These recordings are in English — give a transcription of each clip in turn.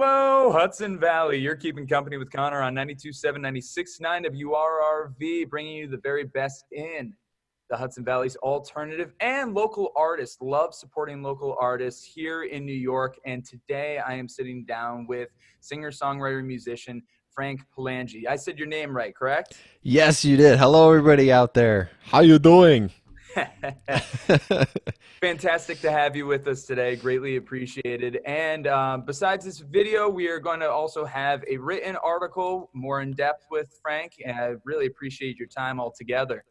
Hello, Hudson Valley. You're keeping company with Conor on 92.7, 96.9 WRRV, bringing you the very best in the Hudson Valley's alternative and local artists. Love supporting local artists here in New York. And today I am sitting down with singer, songwriter, musician Frank Palangi. I said your name right, correct? Yes, you did. Hello, everybody out there. How you doing? Fantastic to have you with us today. Greatly appreciated. And besides this video, we are going to also have a written article more in depth with Frank. And I really appreciate your time altogether.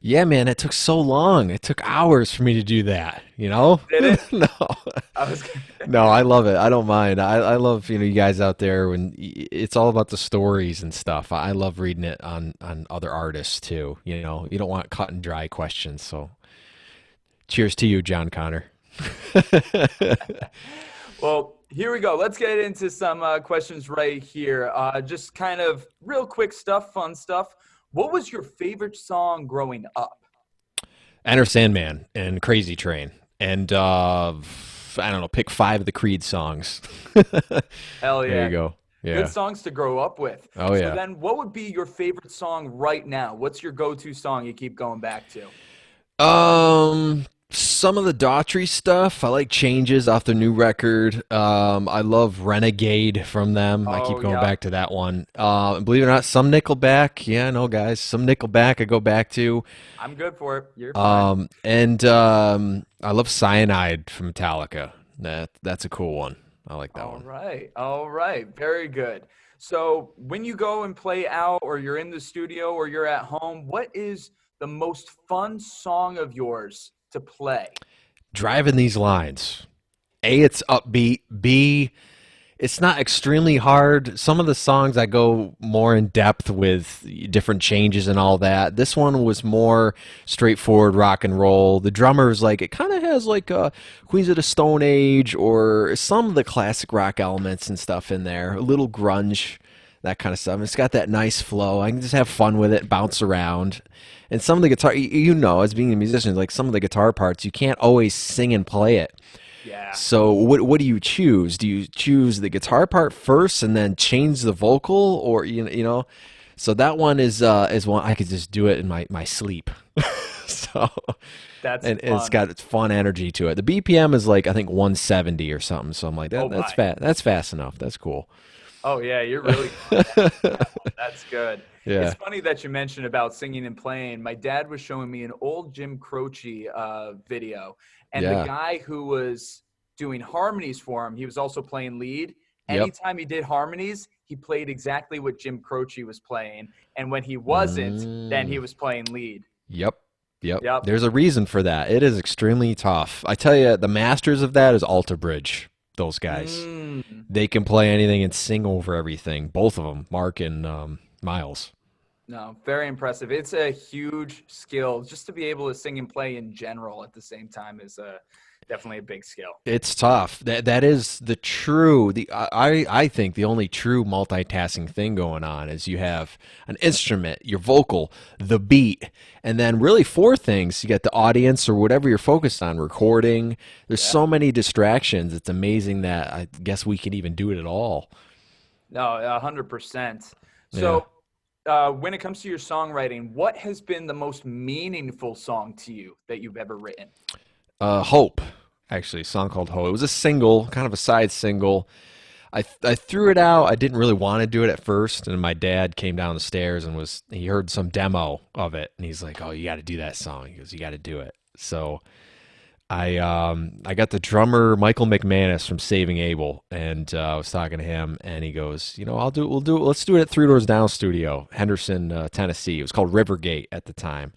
Yeah, man, it took so long. It took hours for me to do that, you know? Did it? No. I was. No, I love it. I don't mind. I love, you guys out there when it's all about the stories and stuff. I love reading it on other artists too, you know. You don't want cut and dry questions, so cheers to you, John Connor. Well, here we go. Let's get into some questions right here. Just kind of real quick stuff, fun stuff. What was your favorite song growing up? Enter Sandman and Crazy Train. And I don't know, pick 5 of the Creed songs. Hell There yeah. you go. Good Yeah. songs to grow up with. Oh So yeah. then what would be your favorite song right now? What's your go-to song you keep going back to? Some of the Daughtry stuff. I like Changes off the new record. I love Renegade from them. I keep Oh, going yeah. back to that one. Believe it or not, some Nickelback. Yeah, I know, guys. Some Nickelback I go back to. I'm good for it. You're fine. And I love Cyanide from Metallica. That's a cool one. I like that All one. right. All right. Very good. So when you go and play out or you're in the studio or you're at home, what is the most fun song of yours to play? Driving these lines. A, it's upbeat. B, it's not extremely hard. Some of the songs I go more in depth with different changes and all that. This one was more straightforward rock and roll. The drummer is like, it kind of has like Queens of the Stone Age or some of the classic rock elements and stuff in there. A little grunge, that kind of stuff. It's got that nice flow. I can just have fun with it, bounce around. And some of the guitar, as being a musician, like some of the guitar parts, you can't always sing and play it. Yeah. So what do you choose? Do you choose the guitar part first and then change the vocal, or you know? So that one is one I could just do it in my sleep. So That's and it's fun. got its fun energy to it. The BPM is like I think 170 or something. So I'm like Oh that's my. fast. That's fast enough. That's cool. Oh yeah, you're really going down that one. That's good. It's Yeah. funny that you mentioned about singing and playing. My dad was showing me an old Jim Croce video, and the Yeah. guy who was doing harmonies for him, he was also playing lead. Yep. Anytime he did harmonies, he played exactly what Jim Croce was playing, and when he wasn't, then he Mm. was playing lead. Yep. Yep. Yep. There's a reason for that. It is extremely tough. I tell you, the masters of that is Alter Bridge. Those guys. Mm. They can play anything and sing over everything. Both of them, Mark and Miles. No, very impressive. It's a huge skill. Just to be able to sing and play in general at the same time is definitely a big skill. It's tough. That is the true. I think the only true multitasking thing going on is you have an instrument, your vocal, the beat, and then really 4 things. You got the audience or whatever you're focused on, recording. There's Yeah. so many distractions. It's amazing that I guess we can even do it at all. No, 100%. Yeah. So, when it comes to your songwriting, what has been the most meaningful song to you that you've ever written? Hope, actually, a song called Hope. It was a single, kind of a side single. I threw it out. I didn't really want to do it at first, and my dad came down the stairs and he heard some demo of it, and he's like, "Oh, you got to do that song." He goes, "You got to do it." So I got the drummer Michael McManus from Saving Abel, and I was talking to him, and he goes, I'll do it. We'll do it. Let's do it at Three Doors Down Studio, Henderson, Tennessee. It was called Rivergate at the time.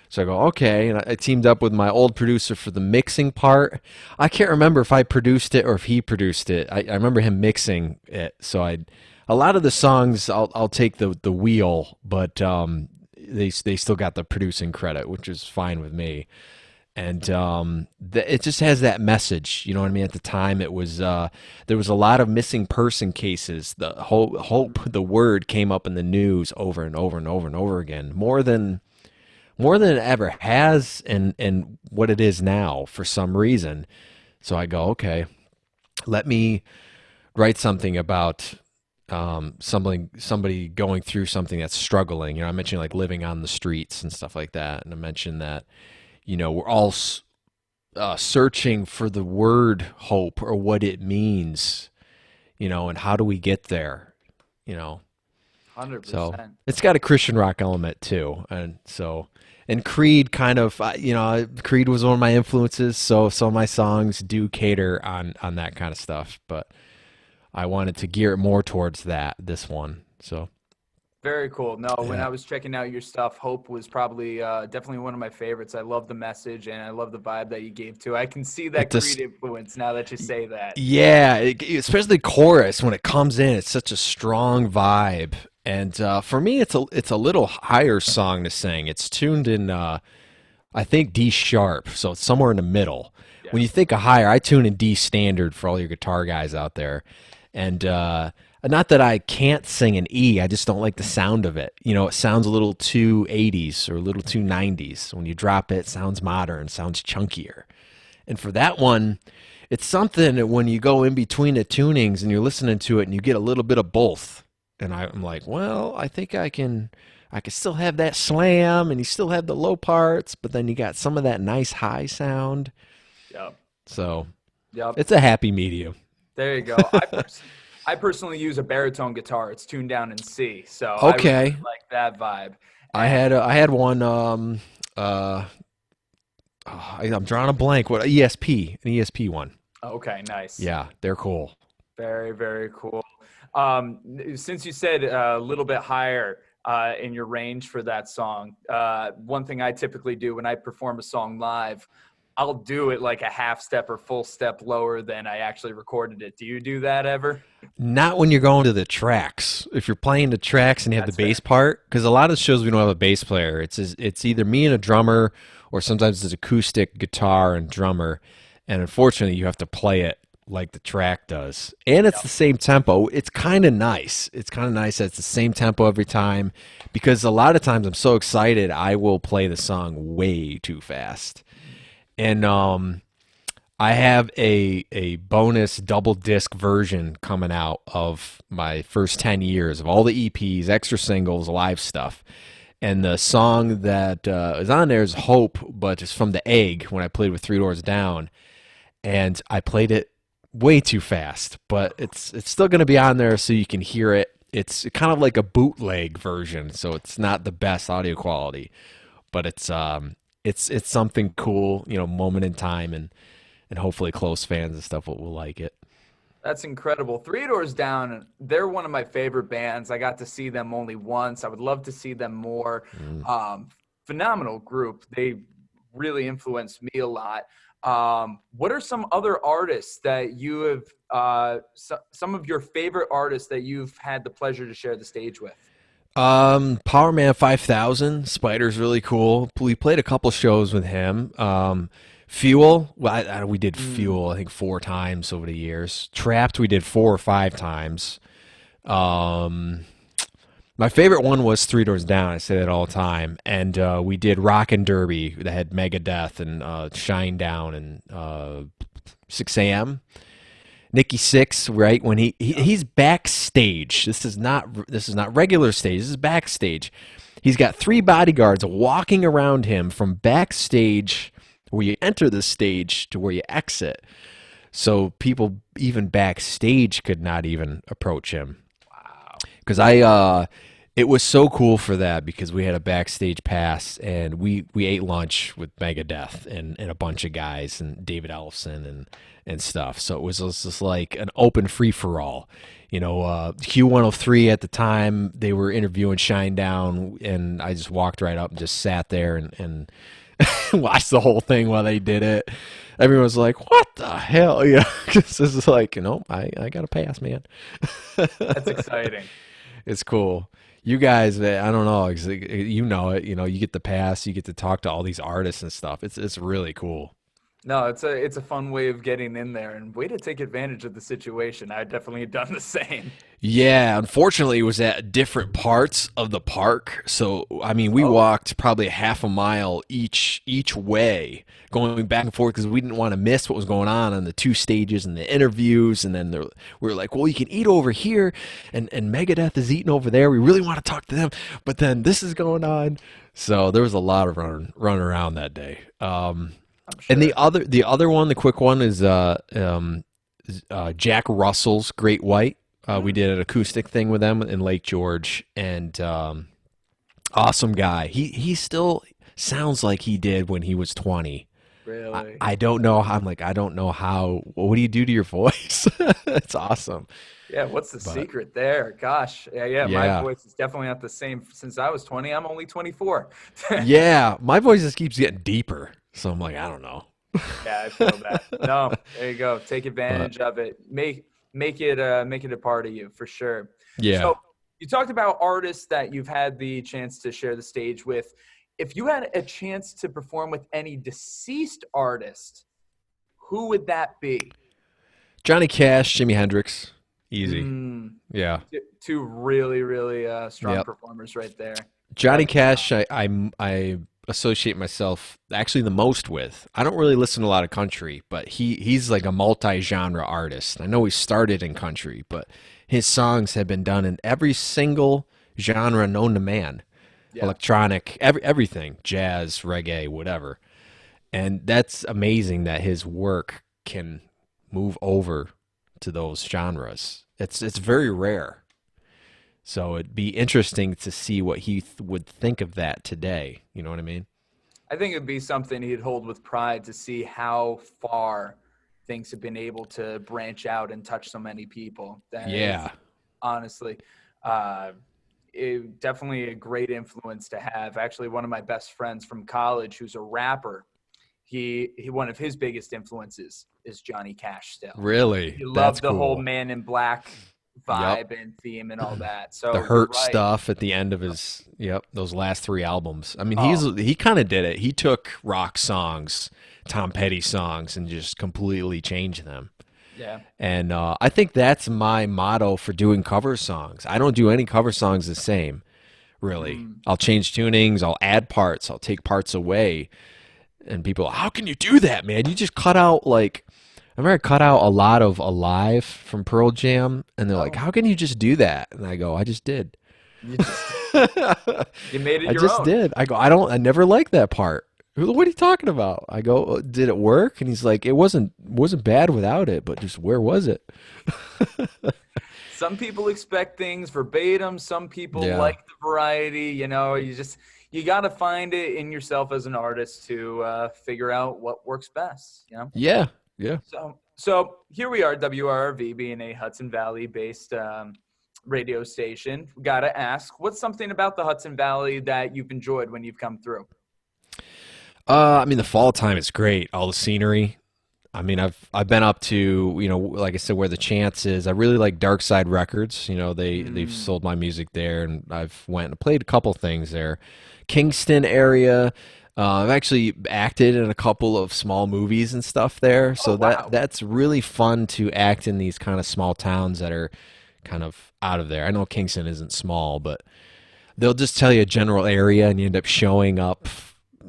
So I go, okay, and I teamed up with my old producer for the mixing part. I can't remember if I produced it or if he produced it. I remember him mixing it. So a lot of the songs I'll take the wheel, but they still got the producing credit, which is fine with me. And it just has that message, you know what I mean? At the time, it was there was a lot of missing person cases. The hope, the word came up in the news over and over and over and over again, more than it ever has, and what it is now for some reason. So I go, okay, let me write something about somebody going through something that's struggling. I mentioned like living on the streets and stuff like that, and I mentioned that we're all searching for the word hope or what it means, and how do we get there, you know. So 100%. it's got a Christian rock element too, and Creed kind of, Creed was one of my influences, so some of my songs do cater on that kind of stuff, but I wanted to gear it more towards this one. So Very cool. No, when yeah, I was checking out your stuff, Hope was probably definitely one of my favorites. I love the message and I love the vibe that you gave to. I can see it that Creed just influence now that you say that. yeah, especially the chorus when it comes in, it's such a strong vibe. And for me, it's a little higher song to sing. It's tuned in, I think D sharp, so it's somewhere in the middle. When Yeah. you think of higher, I tune in D standard for all your guitar guys out there. And not that I can't sing an E, I just don't like the sound of it. It sounds a little too 80s or a little too 90s. When you drop it, it sounds modern, sounds chunkier. And for that one, it's something that when you go in between the tunings and you're listening to it and you get a little bit of both. And I'm like, well, I think I can still have that slam and you still have the low parts, but then you got some of that nice high sound. Yep. So Yep. it's a happy medium. There you go. I personally use a baritone guitar. It's tuned down in C, so I really Okay. like that vibe. I And had I had one uh I'm drawing a blank. What an ESP one. okay, nice. Yeah, they're cool. Very, very cool. Since you said a little bit higher in your range for that song, one thing I typically do when I perform a song live, I'll do it like a half step or full step lower than I actually recorded it. Do you do that ever? Not when you're going to the tracks. If you're playing the tracks and you have the That's bass fair. part, because a lot of shows we don't have a bass player. It's either me and a drummer, or sometimes it's acoustic guitar and drummer. And unfortunately, you have to play it like the track does, and it's Yep. the same tempo. It's kind of nice. It's kind of nice that it's the same tempo every time, because a lot of times I'm so excited I will play the song way too fast. And I have a bonus double disc version coming out of my first 10 years of all the EPs, extra singles, live stuff. And the song that is on there is Hope, but it's from The Egg when I played with Three Doors Down. And I played it way too fast, but it's still going to be on there so you can hear it. It's kind of like a bootleg version, so it's not the best audio quality, but it's something cool, moment in time, and hopefully close fans and stuff will like it. That's incredible. Three Doors Down, they're one of my favorite bands. I got to see them only once. I would love to see them more. Mm. Phenomenal group. They really influenced me a lot. What are some other artists that you have, some of your favorite artists that you've had the pleasure to share the stage with? Power Man 5000, Spider's really cool. We played a couple shows with him. Fuel, well, we did Mm, Fuel, I think 4 times over the years. Trapped, we did 4 or 5 times. Um, my favorite one was Three Doors Down. I say that all the time. And we did Rock and Derby that had Megadeth and Shine Down and 6 a.m. Nikki Six, right when yep. he's backstage. This is not regular stage. This is backstage. He's got 3 bodyguards walking around him from backstage where you enter the stage to where you exit. So people even backstage could not even approach him. Wow. Because it was so cool for that, because we had a backstage pass and we ate lunch with Megadeth and a bunch of guys and David Ellefson and stuff. So it was just like an open free for all. Q103 at the time, they were interviewing Shinedown, and I just walked right up and just sat there and watched the whole thing while they did it. Everyone was like, "What the hell?" This is like, I got to pass, man. That's exciting. It's cool. You guys, I don't know, you know it. You get the pass. You get to talk to all these artists and stuff. It's really cool. No, it's a fun way of getting in there and way to take advantage of the situation. I definitely have done the same. Yeah, unfortunately, it was at different parts of the park. So, I mean, we Oh, walked probably half a mile each way, going back and forth because we didn't want to miss what was going on the two stages and the interviews. And then we were like, well, you can eat over here, and Megadeth is eating over there. We really want to talk to them, but then this is going on. So there was a lot of run around that day. I'm And sure. the other one, the quick one is Jack Russell's Great White. We Mm, did an acoustic thing with them in Lake George, and awesome guy. He still sounds like he did when he was 20. really? I don't know how. I'm like, I don't know how. What do you do to your voice? It's awesome, Yeah, what's the but secret there? Gosh, yeah. My yeah, voice is definitely not the same since I was 20. I'm only 24. yeah. My voice just keeps getting deeper, so I'm like, I don't know. Yeah, I feel that. No, there you go. Take But advantage of it. Make it a part of you for sure. yeah, So you talked about artists that you've had the chance to share the stage with. If you had a chance to perform with any deceased artist, who would that be? Johnny Cash, Jimi Hendrix, easy. Mm, Yeah, two really, really strong yep. performers right there. Johnny That'd be tough. Cash, I associate myself actually the most with. I don't really listen to a lot of country, but he's like a multi-genre artist. I know he started in country, but his songs have been done in every single genre known to man. Yeah. Electronic, everything, jazz, reggae, whatever. And that's amazing that his work can move over to those genres. It's very rare. So it'd be interesting to see what he would think of that today. You know what I mean? I think it'd be something he'd hold with pride to see how far things have been able to branch out and touch so many people. That is Yeah. honestly uh, definitely a great influence to have. Actually, one of my best friends from college, who's a rapper, he one of his biggest influences is Johnny Cash. Still, Really? he That's loved the whole cool. Man in Black Yep. vibe and theme and all that. The So you're hurt right. stuff at the end of his those last three albums. I mean, Oh he kind of did it. He took rock songs, Tom Petty songs, and just completely changed them. yeah, And I think that's my motto for doing cover songs. I don't do any cover songs the same, really. mm, I'll change tunings, I'll add parts, I'll take parts away. And people, how can you do that, man? You just cut out like I remember I cut out a lot of Alive from Pearl Jam, and they're like, oh, "How can you just do that?" And I go, "I just did." you just I you made it your just own. did. I go, I never liked that part. What are you talking about? I go, did it work? And he's like, it wasn't bad without it, but just where was it? Some people expect things verbatim. Some people Yeah. like the variety. You got to find it in yourself as an artist to figure out what works best. Yeah. Yeah. So here we are, WRRV being a Hudson Valley based radio station. We got to ask, what's something about the Hudson Valley that you've enjoyed when you've come through? I mean, the fall time is great. All the scenery. I mean, I've been up to like I said, where the chance is. I really like Dark Side Records. They've Mm. sold my music there, and I've went and played a couple things there. Kingston area. I've actually acted in a couple of small movies and stuff there, Oh so wow. that's really fun to act in these kind of small towns that are kind of out of there. I know Kingston isn't small, but they'll just tell you a general area, and you end up showing up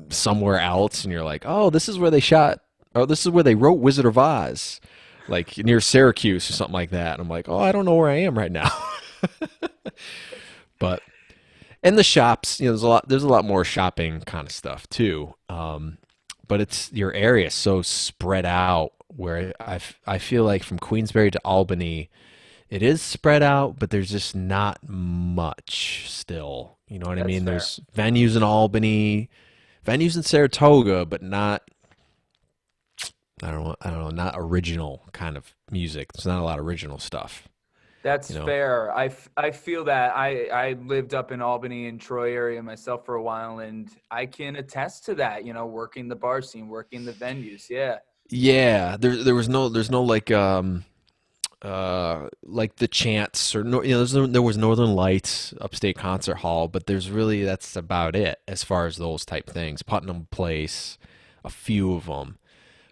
somewhere else, and you're like, oh, this is where they shot, or this is where they wrote Wizard of Oz, like near Syracuse or something like that. And I'm like, oh, I don't know where I am right now. But and the shops, there's a lot more shopping kind of stuff too. But it's your area is so spread out where I feel like from Queensbury to Albany, it is spread out, but there's just not much still. You know what I That's mean? fair. There's venues in Albany, venues in Saratoga, but not I don't know, not original kind of music. There's not a lot of original stuff, That's you know. fair. I feel that I lived up in Albany and Troy area myself for a while, and I can attest to that. Working the bar scene, working the venues. Yeah. Yeah, there's no like the Chants or no, there was Northern Lights Upstate Concert Hall, but that's about it as far as those type things. Putnam Place, a few of them,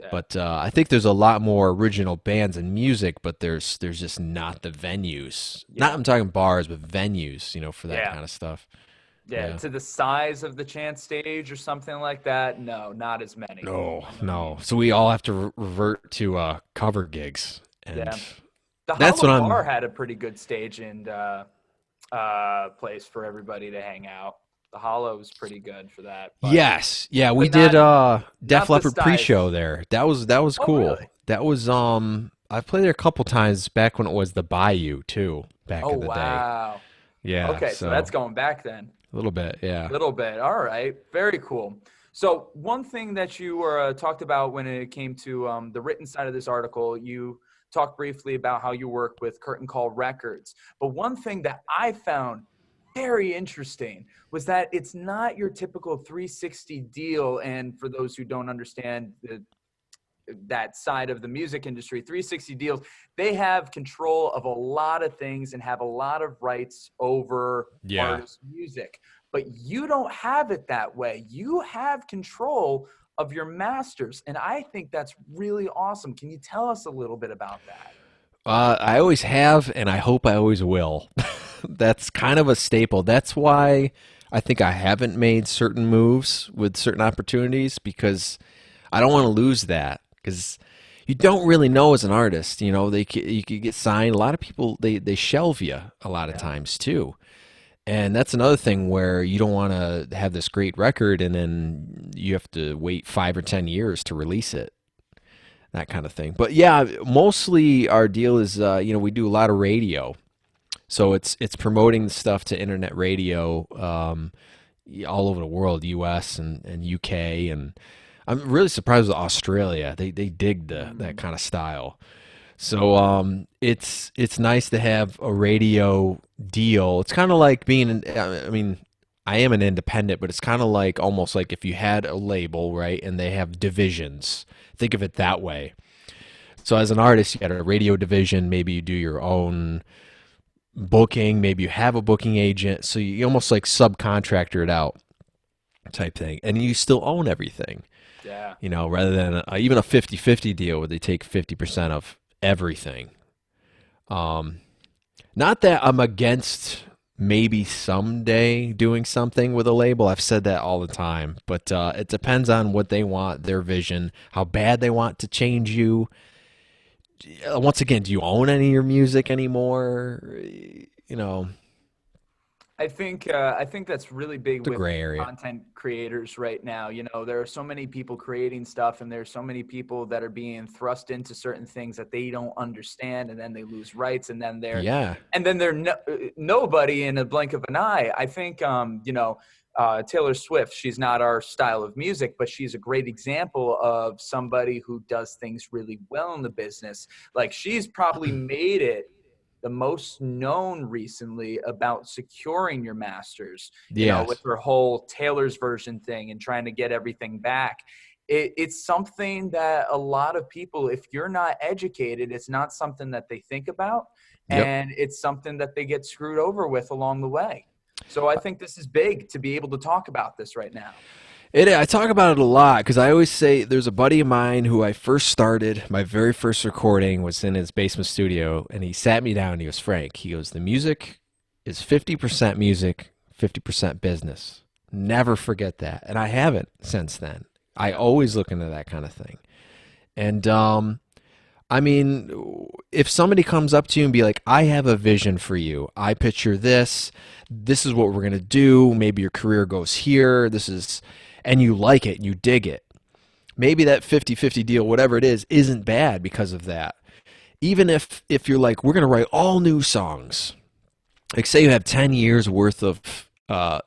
Yeah. But I think there's a lot more original bands and music, but there's just not the venues. Not Yeah. I'm talking bars, but venues, for that Yeah. kind of stuff. Yeah. Yeah. To the size of the chance stage or something like that. No, not as many No, by no no. means. So we all have to revert to cover gigs, and Yeah. The that's Hollow what Bar I'm. had a pretty good stage and place for everybody to hang out. The Hollow was pretty good for that, Yes, yeah, we but did Def not the Leppard size. pre-show there. That was Oh, really? cool. That was I've played there a couple times back when it was the Bayou too, back Oh, in the day. wow. Yeah, Okay, so that's so going back then. a little bit, yeah. Little bit. All right. Very cool. So one thing that you were talked about when it came to the written side of this article, you talked briefly about how you work with Curtain Call Records. But one thing that I found very interesting was that it's not your typical 360 deal. And for those who don't understand that side of the music industry, 360 deals, they have control of a lot of things and have a lot of rights over Yeah. artist music. But you don't have it that way. You have control of your masters. And I think that's really awesome. Can you tell us a little bit about that? I always have, and I hope I always will. That's kind of a staple. That's why I think I haven't made certain moves with certain opportunities because I don't want to lose that. Because you don't really know as an artist. You could get signed. A lot of people they shelve you a lot of Yeah. times too, and that's another thing where you don't want to have this great record and then you have to wait 5 or 10 years to release it. That kind of thing. But yeah, mostly our deal is we do a lot of radio, so it's promoting the stuff to internet radio all over the world, U.S. and UK, and I'm really surprised with Australia. They dig that Mm, kind of style. So it's nice to have a radio deal. It's kind of like being I mean, I am an independent, but it's kind of like almost like if you had a label, right? And they have divisions. Think of it that way. So as an artist, you got a radio division, maybe you do your own booking, maybe you have a booking agent, so you almost like subcontractor it out type thing. And you still own everything. yeah. Rather than even a 50-50 deal where they take 50% of everything. Not that I'm against maybe someday doing something with a label. I've said that all the time, but it depends on what they want, their vision, how bad they want to change you. Once again, do you own any of your music anymore? I think that's really big It's a with gray area. content creators right now. There are so many people creating stuff, and there's so many people that are being thrust into certain things that they don't understand, and then they lose rights, Yeah. and then they're nobody in a blink of an eye. I think Taylor Swift. She's not our style of music, but she's a great example of somebody who does things really well in the business. Like she's probably made it the most known recently about securing your masters, with Yes. her whole Taylor's version thing and trying to get everything back. It's something that a lot of people, if you're not educated, it's not something that they think about. Yep. And it's something that they get screwed over with along the way. So I think this is big to be able to talk about this right now. I talk about it a lot because I always say there's a buddy of mine who I first started. My very first recording was in his basement studio, and he sat me down and he goes, Frank, he goes, the music is 50% music, 50% business. Never forget that. And I haven't since then. I Yeah. always look into that kind of thing. And I mean, if somebody comes up to you and be like, I have a vision for you. I picture this. This is what we're going to do. Maybe your career goes here. And you like it, you dig it. Maybe that 50-50 deal, whatever it is, isn't bad because of that. Even if you're like, we're going to write all new songs. Like say you have 10 years worth of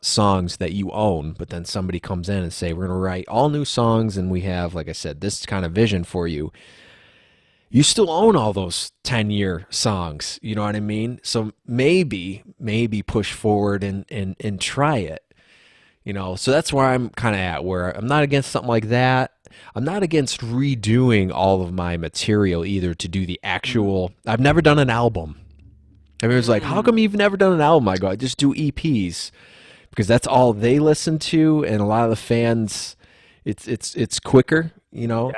songs that you own, but then somebody comes in and say, we're going to write all new songs and we have, like I said, this kind of vision for you. You still own all those 10-year songs. You know what I mean? So maybe push forward and try it. So that's where I'm kind of at, where I'm not against something like that. I'm not against redoing all of my material either to do the Mm. actual. I've never done an album. Everyone's like, how come Mm. you've never done an album? I go, I just do EPs because that's all they listen to, and a lot of the fans, it's quicker. Yeah.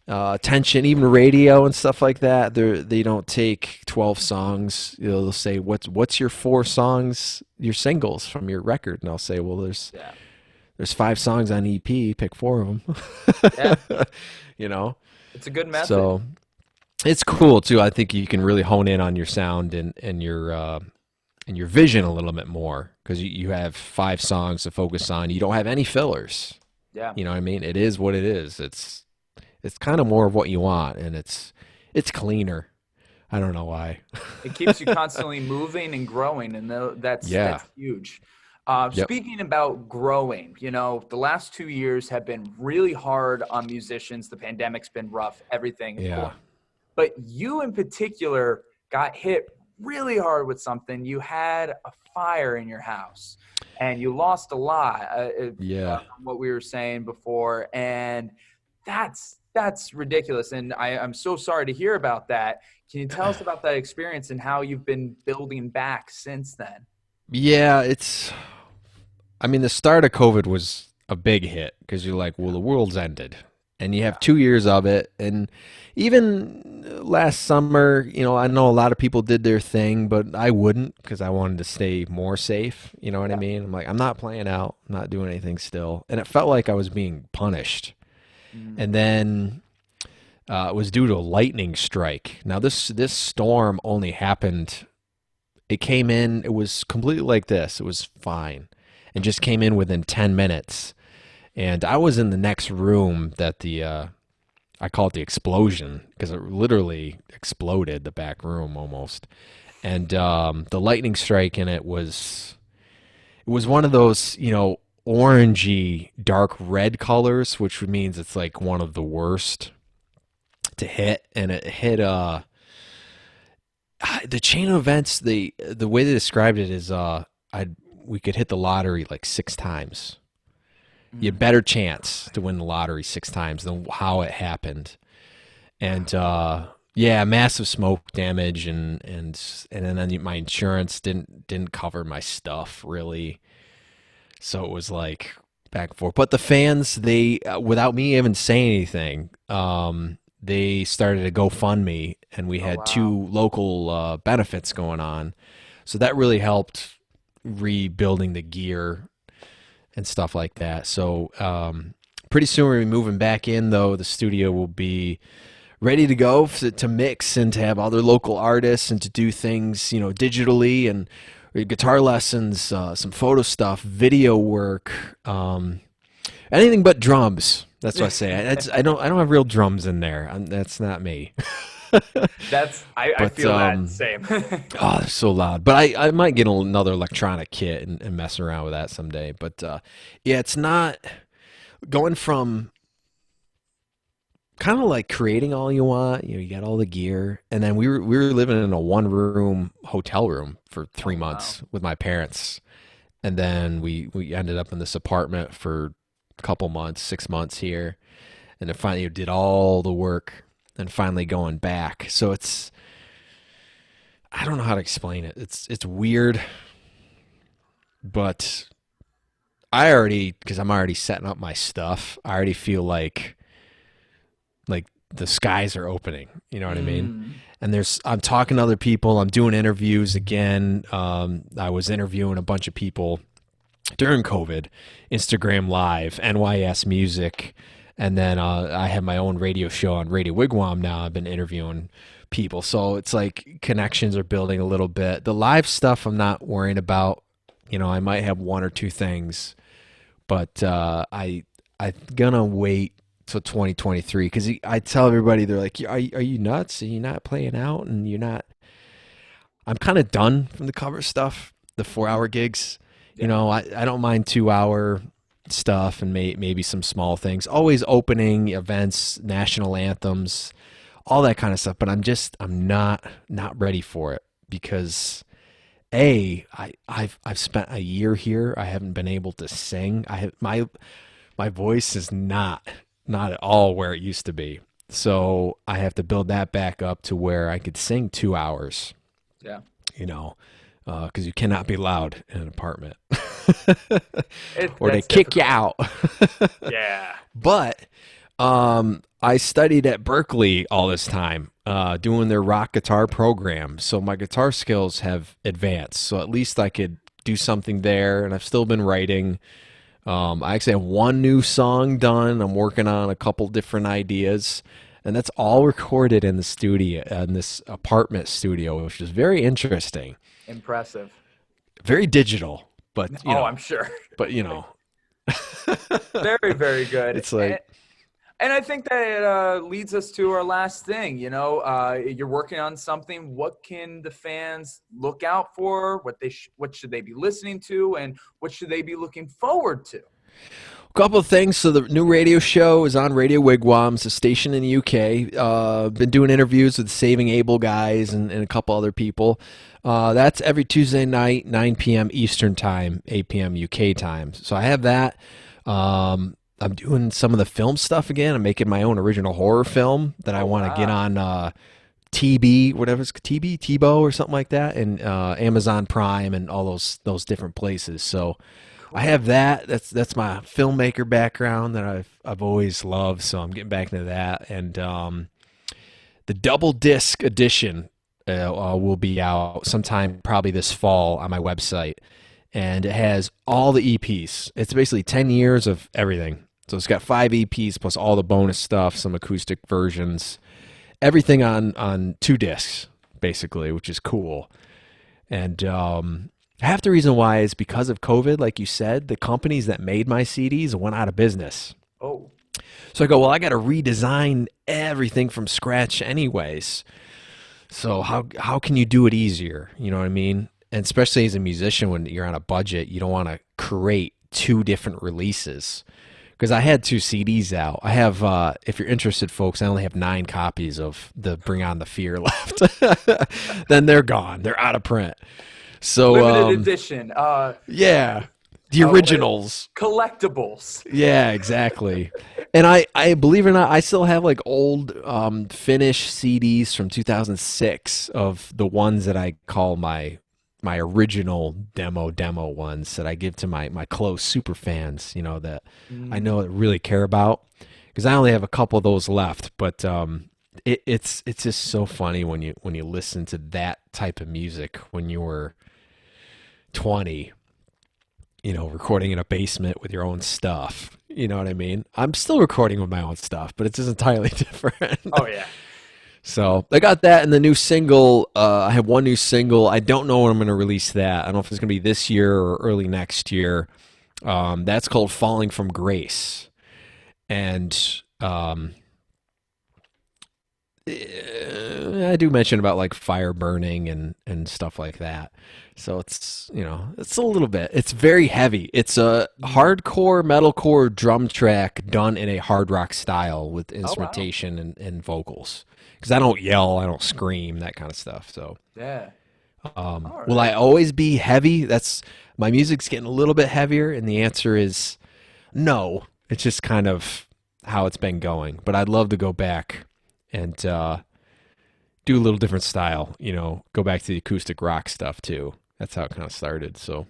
attention, even radio and stuff like that. They don't take 12 songs. They'll say, what's your 4 songs, your singles from your record? And I'll say, well, Yeah. there's 5 songs on EP. Pick 4 of Yeah. them. you know. It's a good method. So it's cool too. I think you can really hone in on your sound and your vision a little bit more because you have 5 songs to focus on. You don't have any fillers. Yeah. You know what I mean? It is what it is. It's kind of more of what you want, and it's cleaner. I don't know why. It keeps you constantly moving and growing, and that's huge. Yep. Speaking about growing, the last 2 years have been really hard on musicians. The pandemic's been rough, everything. Yeah. But you in particular got hit really hard with something. You had a fire in your house, and you lost a lot. From what we were saying before, and that's ridiculous. And I'm so sorry to hear about that. Can you tell us about that experience and how you've been building back since then? Yeah, the start of COVID was a big hit because you're like, well, the world's ended. And you have 2 years of it. And even last summer, I know a lot of people did their thing, but I wouldn't because I wanted to stay more safe. You know what I mean? I'm like, I'm not playing out, I'm not doing anything still. And it felt like I was being punished. And then it was due to a lightning strike. Now, this storm only happened, it came in, it was completely like this. It was fine. And just came in within 10 minutes. And I was in the next room that I call it the explosion because it literally exploded the back room almost. And the lightning strike in it was one of those, orangey dark red colors, which means it's like one of the worst to hit. And it hit the chain of events. The way they described it is we could hit the lottery like 6 times. You had better chance to win the lottery 6 times than how it happened. And massive smoke damage and then my insurance didn't cover my stuff really. So it was like back and forth. But the fans, they without me even saying anything, they started a GoFundMe and we had 2 local benefits going on. So that really helped rebuilding the gear and stuff like that. So pretty soon we're moving back in, though. The studio will be ready to go to mix and to have other local artists and to do things, digitally and guitar lessons, some photo stuff, video work, anything but drums. That's what I say. I don't have real drums in there. That's not me. I feel that same. Oh, they're so loud. But I might get another electronic kit and mess around with that someday. But it's not going from kind of like creating all you want. You got all the gear, and then we were living in a 1-room hotel room for 3 months with my parents, and then we ended up in this apartment for a couple months, 6 months here, and then finally did all the work. And finally going back. So I don't know how to explain it. It's weird, but because I'm already setting up my stuff, I already feel like the skies are opening. You know what I mean? And I'm talking to other people. I'm doing interviews again. I was interviewing a bunch of people during COVID, Instagram Live, NYS Music. And then I have my own radio show on Radio Wigwam now. I've been interviewing people. So it's like connections are building a little bit. The live stuff I'm not worrying about. I might have 1 or 2 things. But I'm going to wait till 2023. Because I tell everybody, they're like, are you nuts? Are you not playing out? And you're not. I'm kind of done from the cover stuff, the 4-hour gigs. Yeah. I don't mind 2-hour stuff and maybe some small things, always opening events, national anthems, all that kind of stuff, but I'm not ready for it because I've spent a year here. I haven't been able to sing. My voice is not at all where it used to be, so I have to build that back up to where I could sing 2 hours. Because you cannot be loud in an apartment. Or they kick you out. Yeah. But I studied at Berkeley all this time, doing their rock guitar program. So my guitar skills have advanced. So at least I could do something there. And I've still been writing. I actually have one new song done. I'm working on a couple different ideas. And that's all recorded in the studio, in this apartment studio, which is very interesting. Impressive. Very digital, but Oh, I'm sure. but you know, Very, very good. it's like, And I think that it leads us to our last thing. You're working on something. What can the fans look out for? What should they be listening to, and what should they be looking forward to? a couple of things. So the new radio show is on Radio Wigwams, a station in the UK. Been doing interviews with Saving Abel guys and a couple other people. That's every Tuesday night, 9 p.m. Eastern time, 8 p.m. UK time. So I have that. I'm doing some of the film stuff again. I'm making my own original horror film that I want to get on TB, whatever it's TiVo or something like that, and Amazon Prime and all those different places. So I have that. That's my filmmaker background that I've always loved. So I'm getting back into that. And the double disc edition will be out sometime probably this fall on my website, and it has all the EPs. It's basically 10 years of everything. So it's got 5 EPs plus all the bonus stuff, some acoustic versions, everything on 2 discs, basically, which is cool. And half the reason why is because of COVID, like you said, the companies that made my CDs went out of business. Oh, So I go, well, I got to redesign everything from scratch anyways. So how can you do it easier? You know what I mean? And especially as a musician, when you're on a budget, you don't want to create 2 different releases. Because I had 2 CDs out. I have, if you're interested, folks, I only have 9 copies of the Bring On the Fear left. Then they're gone. They're out of print. So limited edition. Yeah, the originals, collectibles. Yeah, exactly. And I believe it or not, I still have like old Finnish CDs from 2006 of the ones that I call my original demo ones that I give to my close super fans, that I know that really care about, because I only have a couple of those left. But it's just so funny when you listen to that type of music when you were 20, recording in a basement with your own stuff. You know what I mean? I'm still recording with my own stuff, but it's just entirely different. Oh yeah. So I got that, and the new single. I have one new single. I don't know when I'm going to release that. I don't know if it's going to be this year or early next year. That's called "Falling from Grace," and I do mention about like fire burning and stuff like that. So it's it's a little bit. It's very heavy. It's a hardcore metalcore drum track done in a hard rock style with instrumentation and vocals. Because I don't yell, I don't scream, that kind of stuff. So yeah. Right. Will I always be heavy? My music's getting a little bit heavier, and the answer is no. It's just kind of how it's been going. But I'd love to go back and do a little different style. Go back to the acoustic rock stuff too. That's how it kind of started. So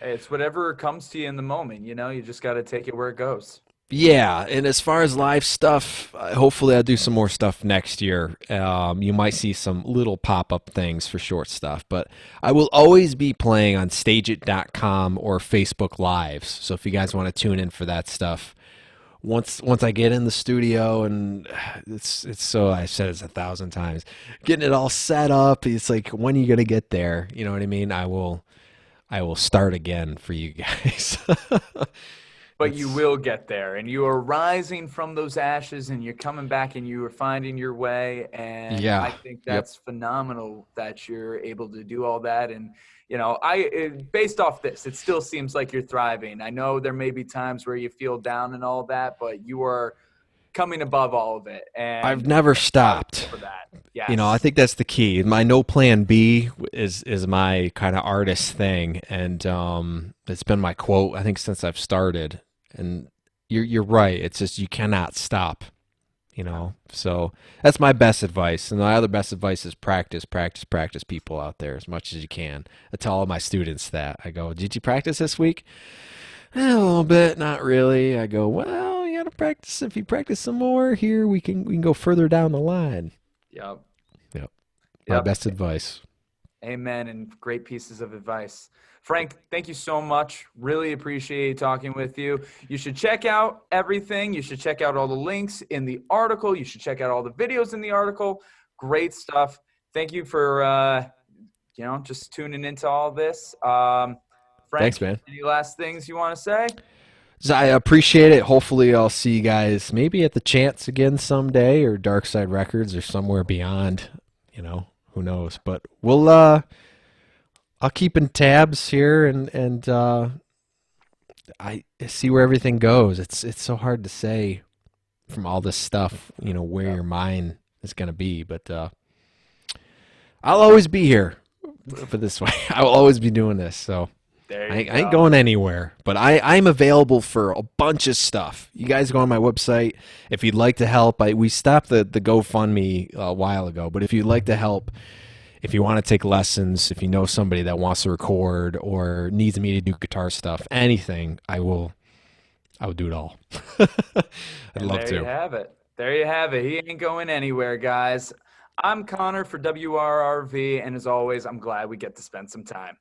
it's whatever comes to you in the moment. You just got to take it where it goes. Yeah, and as far as live stuff, hopefully I'll do some more stuff next year. You might see some little pop-up things for short stuff, but I will always be playing on stageit.com or Facebook Lives. So if you guys want to tune in for that stuff, once I get in the studio, and it's so, I've said it 1,000 times, getting it all set up, it's like, when are you going to get there? You know what I mean? I will start again for you guys. But you will get there, and you are rising from those ashes, and you're coming back, and you are finding your way. And yeah. I think that's phenomenal that you're able to do all that. And, based off this, it still seems like you're thriving. I know there may be times where you feel down and all that, but you are coming above all of it. And I've never stopped. For that. Yes. I think that's the key. My no plan B is my kind of artist thing. And it's been my quote, I think, since I've started. And you're right. It's just, you cannot stop, So that's my best advice. And my other best advice is practice people out there as much as you can. I tell all my students that. I go, did you practice this week? A little bit, not really. I go, well, you gotta practice. If you practice some more here, we can go further down the line. Yep. Yep. My Yep. best advice. Amen. And great pieces of advice. Frank, thank you so much. Really appreciate talking with you. You should check out everything. You should check out all the links in the article. You should check out all the videos in the article. Great stuff. Thank you for just tuning into all this. Thanks, Frank, man. any last things you want to say? So I appreciate it. Hopefully, I'll see you guys maybe at the Chance again someday, or Dark Side Records, or somewhere beyond. Who knows? But I'll keep in tabs here, and I see where everything goes. It's so hard to say from all this stuff, where your mind is gonna be. But I'll always be here. Put it this way, I will always be doing this. So. There I you ain't go. going anywhere, but I'm available for a bunch of stuff. You guys go on my website if you'd like to help. We stopped the GoFundMe a while ago, but if you'd like to help, if you want to take lessons, if you know somebody that wants to record or needs me to do guitar stuff, anything, I will do it all. I'd love There you to. have it. There you have it. He ain't going anywhere, guys. I'm Connor for WRRV, and as always, I'm glad we get to spend some time.